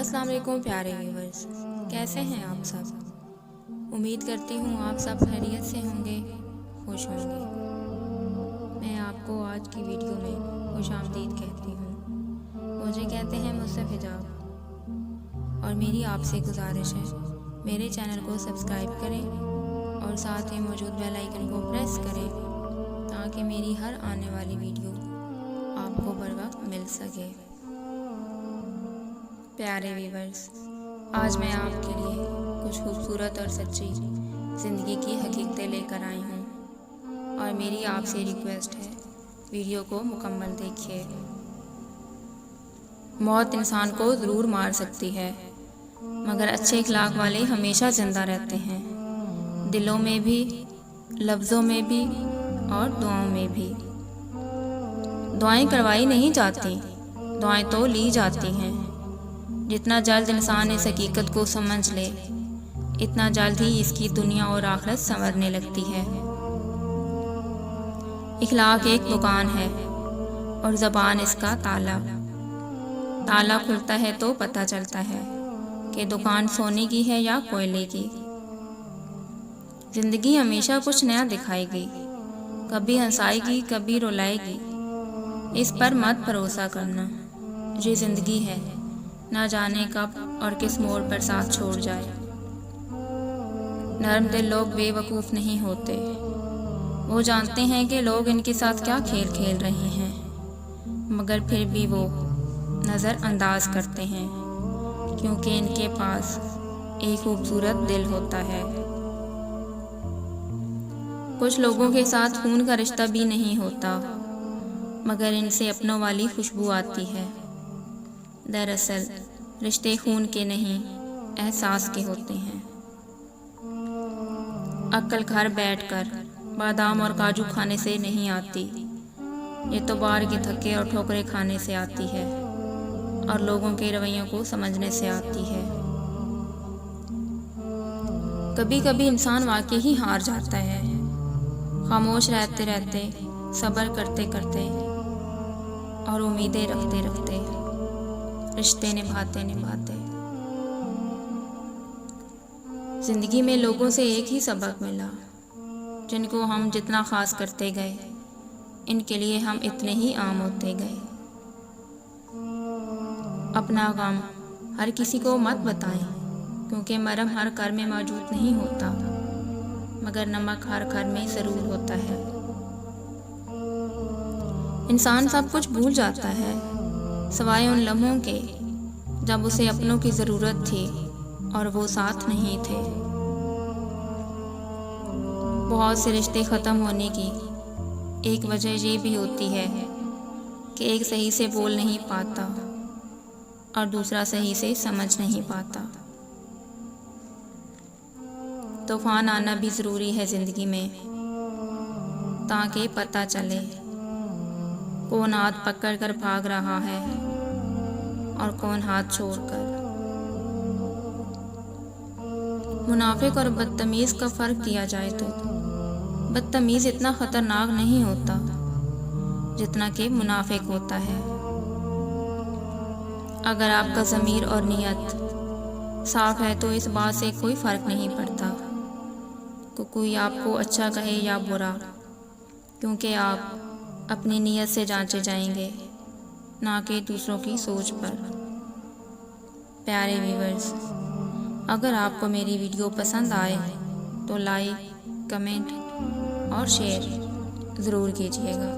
अस्सलाम वालेकुम प्यारे व्यूवर्स, कैसे हैं आप सब। उम्मीद करती हूँ आप सब खैरियत से होंगे, खुश होंगे। मैं आपको आज की वीडियो में खुशामदीद कहती हूँ। मुझे कहते हैं मुस्तफ़ा हिजाब और मेरी आपसे गुजारिश है मेरे चैनल को सब्सक्राइब करें और साथ ही मौजूद बेल आइकन को प्रेस करें ताकि मेरी हर आने वाली वीडियो आपको बर वक्त मिल सके। प्यारे व्यूवर्स, आज मैं आपके लिए कुछ खूबसूरत और सच्ची ज़िंदगी की हकीकतें लेकर आई हूँ और मेरी आपसे रिक्वेस्ट है वीडियो को मुकम्मल देखिए। मौत इंसान को ज़रूर मार सकती है, मगर अच्छे इखलाक वाले हमेशा ज़िंदा रहते हैं, दिलों में भी, लफ्ज़ों में भी और दुआओं में भी। दुआएं करवाई नहीं जाती, दुआएं तो ली जाती हैं। जितना जल्द इंसान इस हकीकत को समझ ले, इतना जल्द ही इसकी दुनिया और आखिरत संवरने लगती है। इखलाक एक दुकान है और ज़बान इसका ताला। ताला खुलता है तो पता चलता है कि दुकान सोने की है या कोयले की। ज़िंदगी हमेशा कुछ नया दिखाएगी, कभी हंसाएगी कभी रुलाएगी। इस पर मत भरोसा करना, ये ज़िंदगी है, ना जाने कब और किस मोड़ पर साथ छोड़ जाए। नर्म दिल लोग बेवकूफ़ नहीं होते, वो जानते हैं कि लोग इनके साथ क्या खेल खेल रहे हैं, मगर फिर भी वो नज़रअंदाज करते हैं क्योंकि इनके पास एक खूबसूरत दिल होता है। कुछ लोगों के साथ खून का रिश्ता भी नहीं होता, मगर इनसे अपनों वाली खुशबू आती है। दरअसल रिश्ते खून के नहीं, एहसास के होते हैं। अक्ल घर बैठकर बादाम और काजू खाने से नहीं आती, ये तो बाहर के धक्के और ठोकरें खाने से आती है और लोगों के रवैयों को समझने से आती है। कभी कभी इंसान वाकई ही हार जाता है, खामोश रहते रहते, सब्र करते करते और उम्मीदें रखते रखते, रिश्ते निभाते निभाते। जिंदगी में लोगों से एक ही सबक मिला, जिनको हम जितना खास करते गए, इनके लिए हम इतने ही आम होते गए। अपना गम हर किसी को मत बताएं, क्योंकि मरहम हर घर में मौजूद नहीं होता, मगर नमक हर घर में ज़रूर होता है। इंसान सब कुछ भूल जाता है सिवाय उन लम्हों के जब उसे अपनों की ज़रूरत थी और वो साथ नहीं थे। बहुत से रिश्ते ख़त्म होने की एक वजह ये भी होती है कि एक सही से बोल नहीं पाता और दूसरा सही से समझ नहीं पाता। तूफान आना भी ज़रूरी है ज़िंदगी में, ताकि पता चले कौन हाथ पकड़ कर भाग रहा है और कौन हाथ छोड़कर। मुनाफिक और बदतमीज़ का फ़र्क किया जाए तो बदतमीज़ इतना ख़तरनाक नहीं होता जितना कि मुनाफिक होता है। अगर आपका ज़मीर और नीयत साफ़ है तो इस बात से कोई फ़र्क नहीं पड़ता कि कोई आपको अच्छा कहे या बुरा, क्योंकि आप अपनी नीयत से जांचे जाएंगे, ना कि दूसरों की सोच पर। प्यारे व्यूवर्स, अगर आपको मेरी वीडियो पसंद आए तो लाइक, कमेंट और शेयर ज़रूर कीजिएगा।